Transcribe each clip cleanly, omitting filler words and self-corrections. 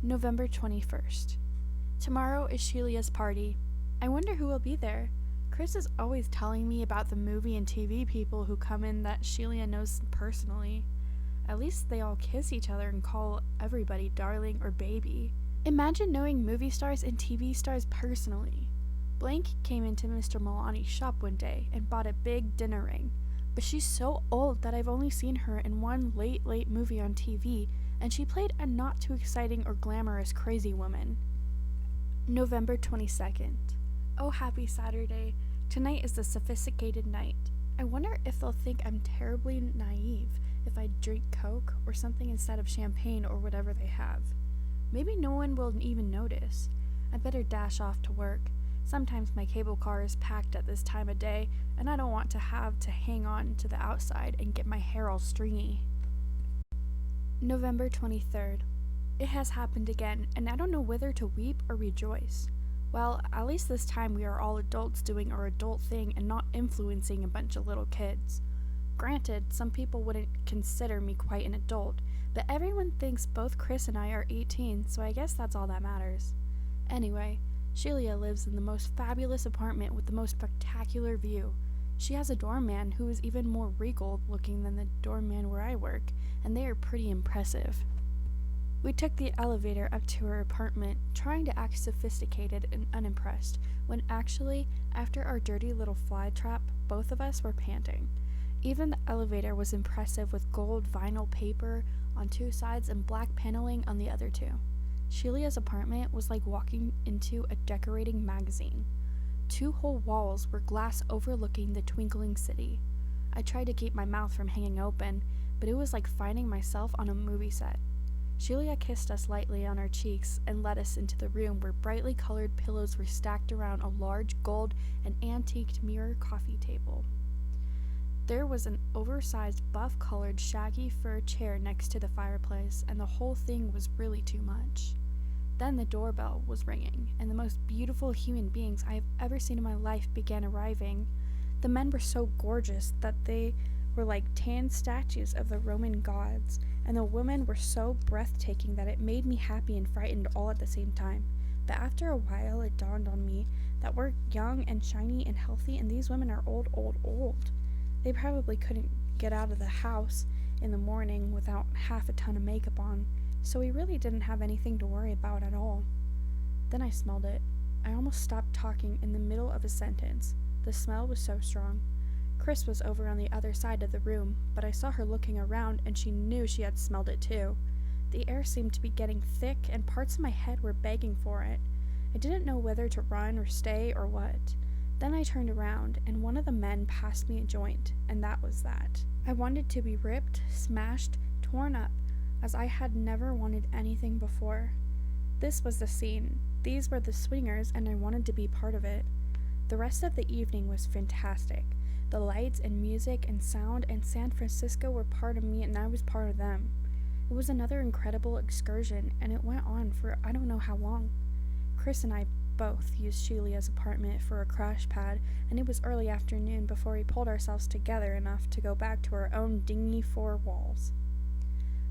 November 21st. Tomorrow is Shelia's party. I wonder who will be there. Chris is always telling me about the movie and TV people who come in that Shelia knows personally. At least they all kiss each other and call everybody darling or baby. Imagine knowing movie stars and TV stars personally. Blank came into Mr. Milani's shop one day and bought a big dinner ring, but she's so old that I've only seen her in one late movie on TV, and she played a not too exciting or glamorous crazy woman. November 22nd. Oh, happy Saturday. Tonight is the sophisticated night. I wonder if they'll think I'm terribly naive if I drink Coke or something instead of champagne or whatever they have. Maybe no one will even notice. I better dash off to work. Sometimes my cable car is packed at this time of day, and I don't want to have to hang on to the outside and get my hair all stringy. November 23rd. It has happened again, and I don't know whether to weep or rejoice. Well, at least this time we are all adults doing our adult thing and not influencing a bunch of little kids. Granted, some people wouldn't consider me quite an adult, but everyone thinks both Chris and I are 18, so I guess that's all that matters. Anyway, Shelia lives in the most fabulous apartment with the most spectacular view. She has a doorman who is even more regal looking than the doorman where I work, and they are pretty impressive. We took the elevator up to her apartment, trying to act sophisticated and unimpressed, when actually, after our dirty little fly trap, both of us were panting. Even the elevator was impressive with gold vinyl paper on two sides and black paneling on the other two. Shelia's apartment was like walking into a decorating magazine. 2 whole walls were glass overlooking the twinkling city. I tried to keep my mouth from hanging open, but it was like finding myself on a movie set. Shelia kissed us lightly on our cheeks and led us into the room where brightly colored pillows were stacked around a large gold and antiqued mirror coffee table. There was an oversized buff-colored shaggy fur chair next to the fireplace, and the whole thing was really too much. Then the doorbell was ringing, and the most beautiful human beings I have ever seen in my life began arriving. The men were so gorgeous that they were like tan statues of the Roman gods, and the women were so breathtaking that it made me happy and frightened all at the same time. But after a while it dawned on me that we're young and shiny and healthy, and these women are old. They probably couldn't get out of the house in the morning without half a ton of makeup on, so we really didn't have anything to worry about at all. Then I smelled it. I almost stopped talking in the middle of a sentence. The smell was so strong. Chris was over on the other side of the room, but I saw her looking around and she knew she had smelled it too. The air seemed to be getting thick and parts of my head were begging for it. I didn't know whether to run or stay or what. Then I turned around and one of the men passed me a joint, and that was that. I wanted to be ripped, smashed, torn up, as I had never wanted anything before. This was the scene. These were the swingers, and I wanted to be part of it. The rest of the evening was fantastic. The lights and music and sound and San Francisco were part of me, and I was part of them. It was another incredible excursion, and it went on for I don't know how long. Chris and I both used Shelia's apartment for a crash pad, and it was early afternoon before we pulled ourselves together enough to go back to our own dingy 4 walls.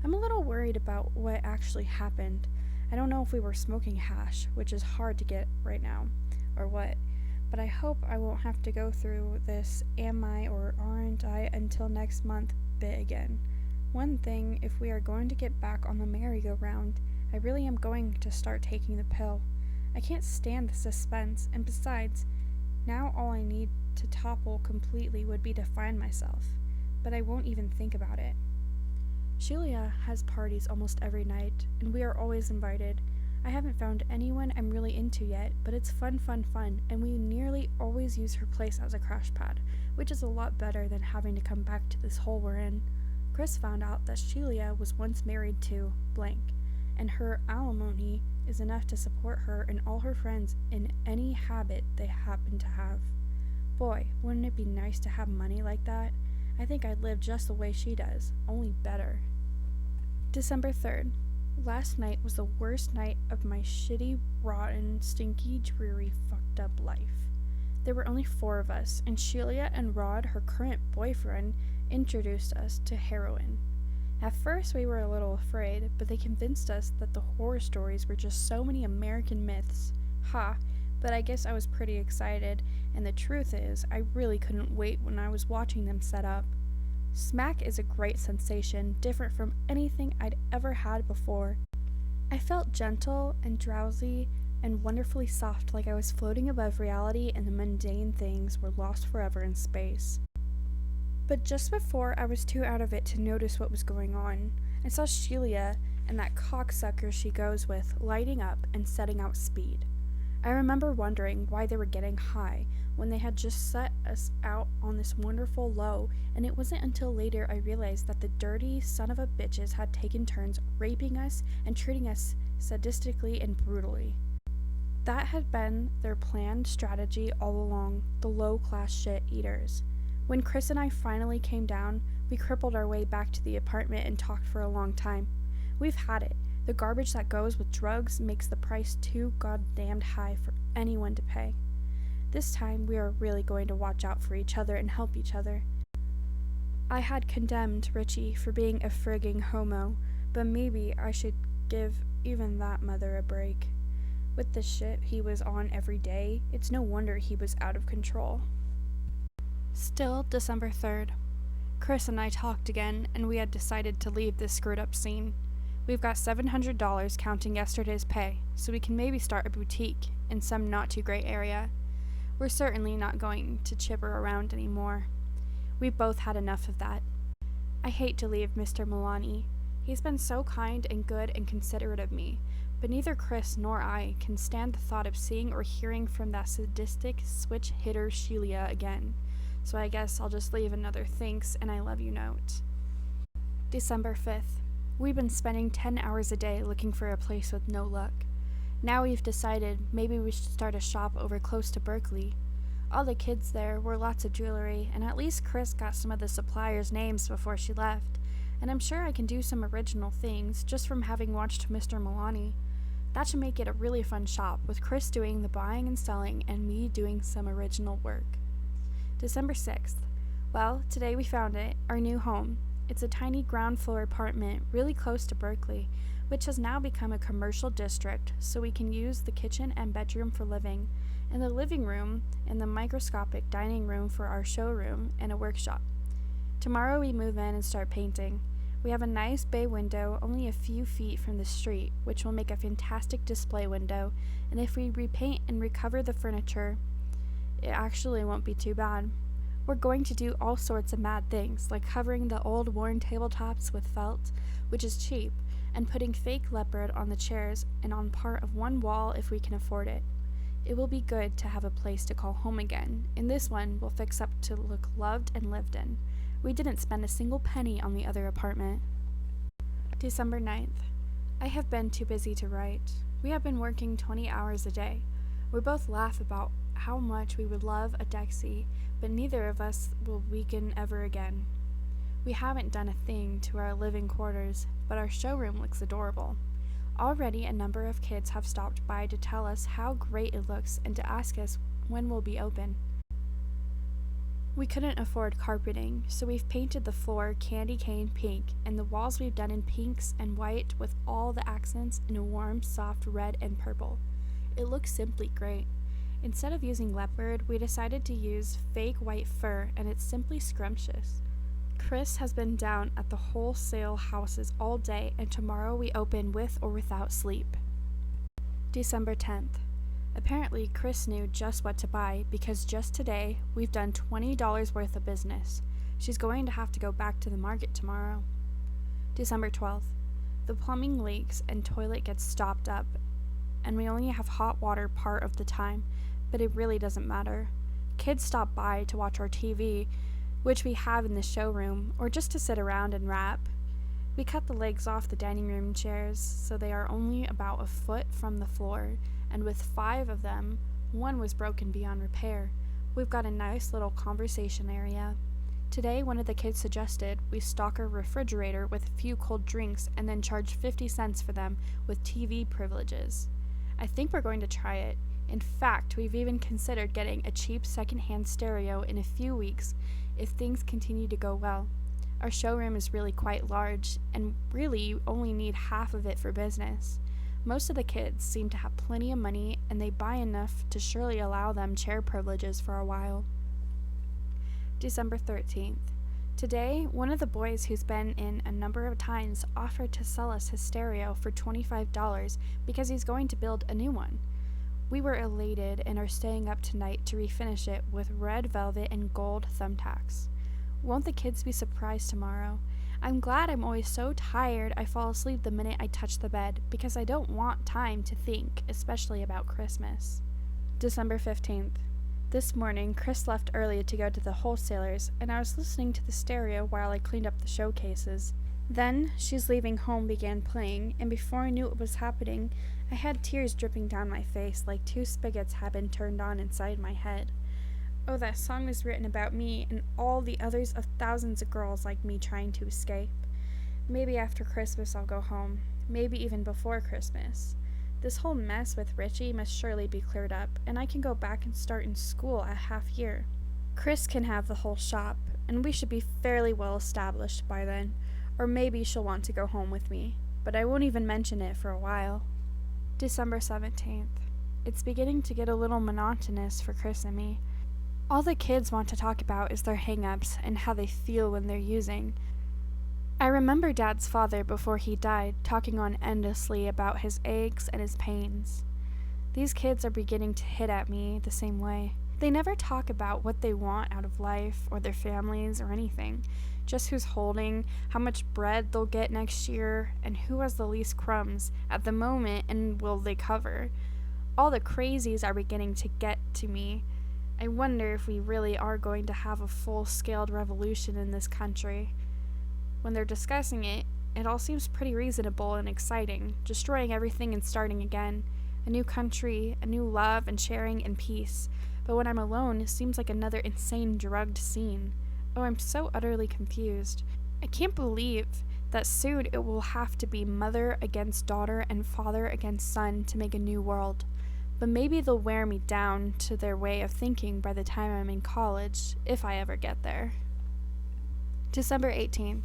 I'm a little worried about what actually happened. I don't know if we were smoking hash, which is hard to get right now, or what, but I hope I won't have to go through this am I or aren't I until next month bit again. One thing, if we are going to get back on the merry-go-round, I really am going to start taking the pill. I can't stand the suspense, and besides, now all I need to topple completely would be to find myself, but I won't even think about it. Shelia has parties almost every night, and we are always invited. I haven't found anyone I'm really into yet, but it's fun, and we nearly always use her place as a crash pad, which is a lot better than having to come back to this hole we're in. Chris found out that Shelia was once married to blank, and her alimony is enough to support her and all her friends in any habit they happen to have. Boy, wouldn't it be nice to have money like that? I think I'd live just the way she does, only better. December 3rd. Last night was the worst night of my shitty, rotten, stinky, dreary, fucked up life. There were only 4 of us, and Shelia and Rod, her current boyfriend, introduced us to heroin. At first, we were a little afraid, but they convinced us that the horror stories were just so many American myths. Ha! But I guess I was pretty excited, and the truth is, I really couldn't wait when I was watching them set up. Smack is a great sensation, different from anything I'd ever had before. I felt gentle and drowsy and wonderfully soft, like I was floating above reality and the mundane things were lost forever in space. But just before I was too out of it to notice what was going on, I saw Sheila and that cocksucker she goes with lighting up and setting out speed. I remember wondering why they were getting high when they had just set us out on this wonderful low, and it wasn't until later I realized that the dirty son of a bitches had taken turns raping us and treating us sadistically and brutally. That had been their planned strategy all along, the low-class shit eaters. When Chris and I finally came down, we crippled our way back to the apartment and talked for a long time. We've had it. The garbage that goes with drugs makes the price too goddamned high for anyone to pay. This time, we are really going to watch out for each other and help each other. I had condemned Richie for being a frigging homo, but maybe I should give even that mother a break. With the shit he was on every day, it's no wonder he was out of control. Still December 3rd. Chris and I talked again, and we had decided to leave this screwed up scene. We've got $700 counting yesterday's pay, so we can maybe start a boutique in some not too great area. We're certainly not going to chipper around anymore. We've both had enough of that. I hate to leave Mr. Milani. He's been so kind and good and considerate of me, but neither Chris nor I can stand the thought of seeing or hearing from that sadistic switch hitter Sheila again, so I guess I'll just leave another thanks and I love you note. December 5th. We've been spending 10 hours a day looking for a place with no luck. Now we've decided maybe we should start a shop over close to Berkeley. All the kids there wore lots of jewelry, and at least Chris got some of the suppliers' names before she left, and I'm sure I can do some original things just from having watched Mr. Milani. That should make it a really fun shop, with Chris doing the buying and selling and me doing some original work. December 6th. Well, today we found it, our new home. It's a tiny ground floor apartment really close to Berkeley, which has now become a commercial district, so we can use the kitchen and bedroom for living, and the living room and the microscopic dining room for our showroom and a workshop. Tomorrow we move in and start painting. We have a nice bay window only a few feet from the street, which will make a fantastic display window, and if we repaint and recover the furniture, it actually won't be too bad. We're going to do all sorts of mad things, like covering the old worn tabletops with felt, which is cheap, and putting fake leopard on the chairs and on part of one wall if we can afford it. It will be good to have a place to call home again, and this one will fix up to look loved and lived in. We didn't spend a single penny on the other apartment. December 9th. I have been too busy to write. We have been working 20 hours a day. We both laugh about how much we would love a Dexy, but neither of us will weaken ever again. We haven't done a thing to our living quarters, but our showroom looks adorable. Already a number of kids have stopped by to tell us how great it looks and to ask us when we'll be open. We couldn't afford carpeting, so we've painted the floor candy cane pink, and the walls we've done in pinks and white with all the accents in a warm, soft red and purple. It looks simply great. Instead of using leopard, we decided to use fake white fur, and it's simply scrumptious. Chris has been down at the wholesale houses all day, and tomorrow we open with or without sleep. December 10th. Apparently, Chris knew just what to buy because just today we've done $20 worth of business. She's going to have to go back to the market tomorrow. December 12th. The plumbing leaks and toilet gets stopped up, and we only have hot water part of the time, but it really doesn't matter. Kids stop by to watch our TV, which we have in the showroom, or just to sit around and rap. We cut the legs off the dining room chairs so they are only about a foot from the floor, and with 5 of them, one was broken beyond repair. We've got a nice little conversation area. Today, one of the kids suggested we stock a refrigerator with a few cold drinks and then charge 50 cents for them with TV privileges. I think we're going to try it. In fact, we've even considered getting a cheap second-hand stereo in a few weeks if things continue to go well. Our showroom is really quite large, and really you only need half of it for business. Most of the kids seem to have plenty of money, and they buy enough to surely allow them chair privileges for a while. December 13th. Today, one of the boys who's been in a number of times offered to sell us his stereo for $25 because he's going to build a new one. We were elated and are staying up tonight to refinish it with red velvet and gold thumbtacks. Won't the kids be surprised tomorrow? I'm glad I'm always so tired I fall asleep the minute I touch the bed because I don't want time to think, especially about Christmas. December 15th. This morning, Chris left early to go to the wholesalers, and I was listening to the stereo while I cleaned up the showcases. Then, She's Leaving Home began playing, and before I knew what was happening, I had tears dripping down my face like two spigots had been turned on inside my head. Oh, that song was written about me and all the others of thousands of girls like me trying to escape. Maybe after Christmas I'll go home, maybe even before Christmas. This whole mess with Richie must surely be cleared up, and I can go back and start in school at half year. Chris can have the whole shop, and we should be fairly well established by then, or maybe she'll want to go home with me, but I won't even mention it for a while. December 17th. It's beginning to get a little monotonous for Chris and me. All the kids want to talk about is their hang-ups and how they feel when they're using. I remember Dad's father before he died talking on endlessly about his aches and his pains. These kids are beginning to hit at me the same way. They never talk about what they want out of life or their families or anything, just who's holding, how much bread they'll get next year, and who has the least crumbs at the moment and will they cover. All the crazies are beginning to get to me. I wonder if we really are going to have a full-scaled revolution in this country. When they're discussing it, it all seems pretty reasonable and exciting, destroying everything and starting again. A new country, a new love and sharing and peace. But when I'm alone, it seems like another insane drugged scene. Oh, I'm so utterly confused. I can't believe that soon it will have to be mother against daughter and father against son to make a new world. But maybe they'll wear me down to their way of thinking by the time I'm in college, if I ever get there. December 18th.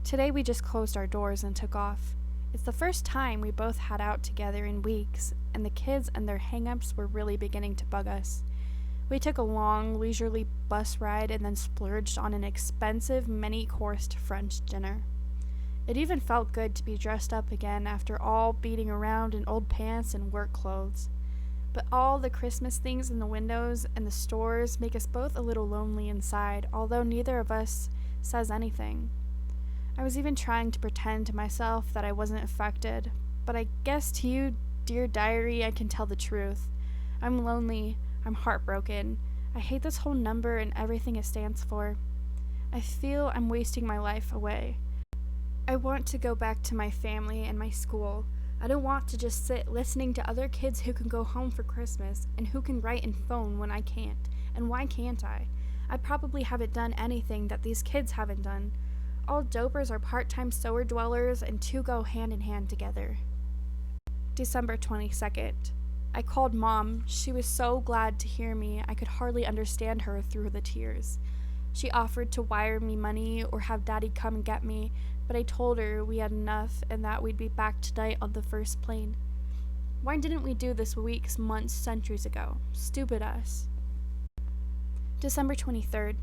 Today we just closed our doors and took off. It's the first time we both had out together in weeks, and the kids and their hang-ups were really beginning to bug us. We took a long, leisurely bus ride and then splurged on an expensive, many-coursed French dinner. It even felt good to be dressed up again after all beating around in old pants and work clothes. But all the Christmas things in the windows and the stores make us both a little lonely inside, although neither of us says anything. I was even trying to pretend to myself that I wasn't affected, but I guess to you, dear diary, I can tell the truth. I'm lonely, I'm heartbroken, I hate this whole number and everything it stands for. I feel I'm wasting my life away. I want to go back to my family and my school. I don't want to just sit listening to other kids who can go home for Christmas and who can write and phone when I can't. And why can't I? I probably haven't done anything that these kids haven't done. All dopers are part-time sewer dwellers, and two go hand in hand together. December 22nd. I called Mom. She was so glad to hear me, I could hardly understand her through the tears. She offered to wire me money or have Daddy come and get me, but I told her we had enough and that we'd be back tonight on the first plane. Why didn't we do this weeks, months, centuries ago? Stupid us. December 23rd.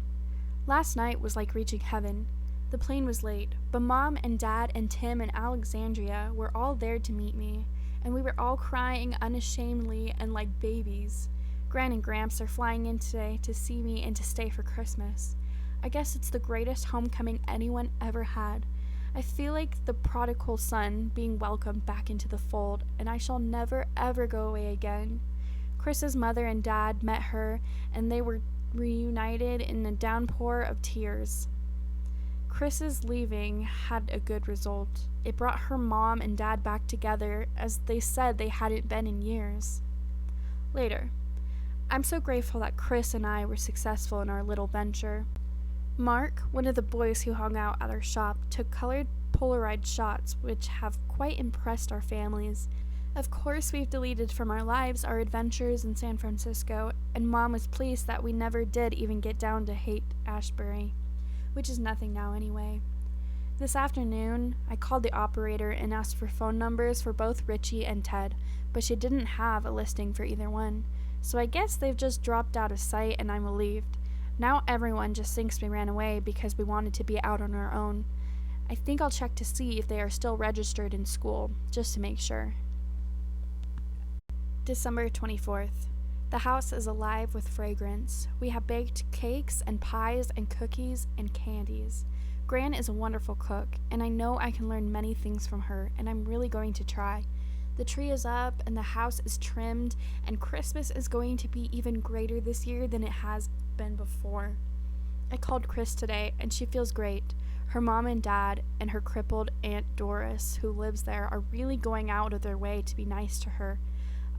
Last night was like reaching heaven. The plane was late, but Mom and Dad and Tim and Alexandria were all there to meet me, and we were all crying unashamedly and like babies. Gran and Gramps are flying in today to see me and to stay for Christmas. I guess it's the greatest homecoming anyone ever had. I feel like the prodigal son being welcomed back into the fold, and I shall never ever go away again. Chris's mother and dad met her, and they were reunited in a downpour of tears. Chris's leaving had a good result. It brought her mom and dad back together, as they said they hadn't been in years. Later. I'm so grateful that Chris and I were successful in our little venture. Mark, one of the boys who hung out at our shop, took colored Polaroid shots which have quite impressed our families. Of course, we've deleted from our lives our adventures in San Francisco, and Mom was pleased that we never did even get down to Haight-Ashbury. which is nothing now anyway. This afternoon, I called the operator and asked for phone numbers for both Richie and Ted, but she didn't have a listing for either one. So I guess they've just dropped out of sight and I'm relieved. Now everyone just thinks we ran away because we wanted to be out on our own. I think I'll check to see if they are still registered in school, just to make sure. December 24th. The house is alive with fragrance. We have baked cakes and pies and cookies and candies. Gran is a wonderful cook, and I know I can learn many things from her, and I'm really going to try. The tree is up, and the house is trimmed, and Christmas is going to be even greater this year than it has been before. I called Chris today, and she feels great. Her mom and dad and her crippled Aunt Doris, who lives there, are really going out of their way to be nice to her.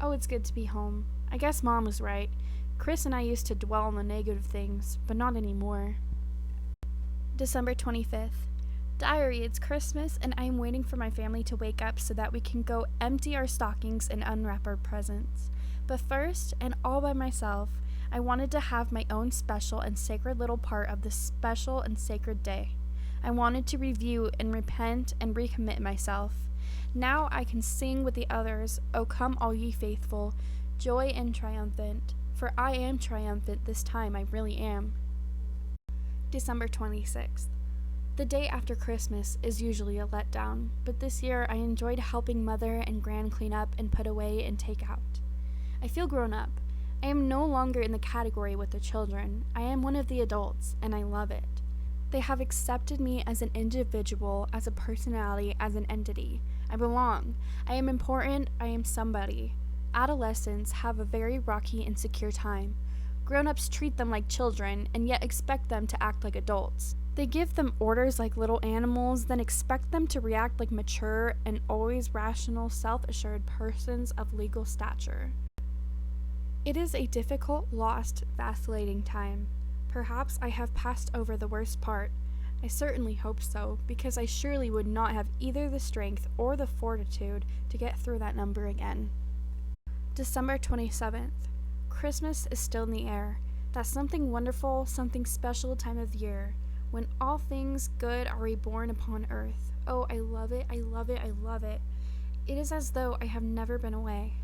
Oh, it's good to be home. I guess Mom was right. Chris and I used to dwell on the negative things, but not anymore. December 25th. Diary, it's Christmas, and I am waiting for my family to wake up so that we can go empty our stockings and unwrap our presents. But first, and all by myself, I wanted to have my own special and sacred little part of this special and sacred day. I wanted to review and repent and recommit myself. Now I can sing with the others, O come all ye faithful, joy and triumphant, for I am triumphant this time, I really am. December 26th. The day after Christmas is usually a letdown, but this year I enjoyed helping Mother and Gran clean up and put away and take out. I feel grown up. I am no longer in the category with the children. I am one of the adults, and I love it. They have accepted me as an individual, as a personality, as an entity. I belong. I am important. I am somebody. Adolescents have a very rocky, insecure time. Grown-ups treat them like children and yet expect them to act like adults. They give them orders like little animals, then expect them to react like mature and always rational, self-assured persons of legal stature. It is a difficult, lost, vacillating time. Perhaps I have passed over the worst part. I certainly hope so, because I surely would not have either the strength or the fortitude to get through that number again. December 27th. Christmas is still in the air. That something wonderful, something special time of year, when all things good are reborn upon earth. Oh, I love it, I love it, I love it. It is as though I have never been away.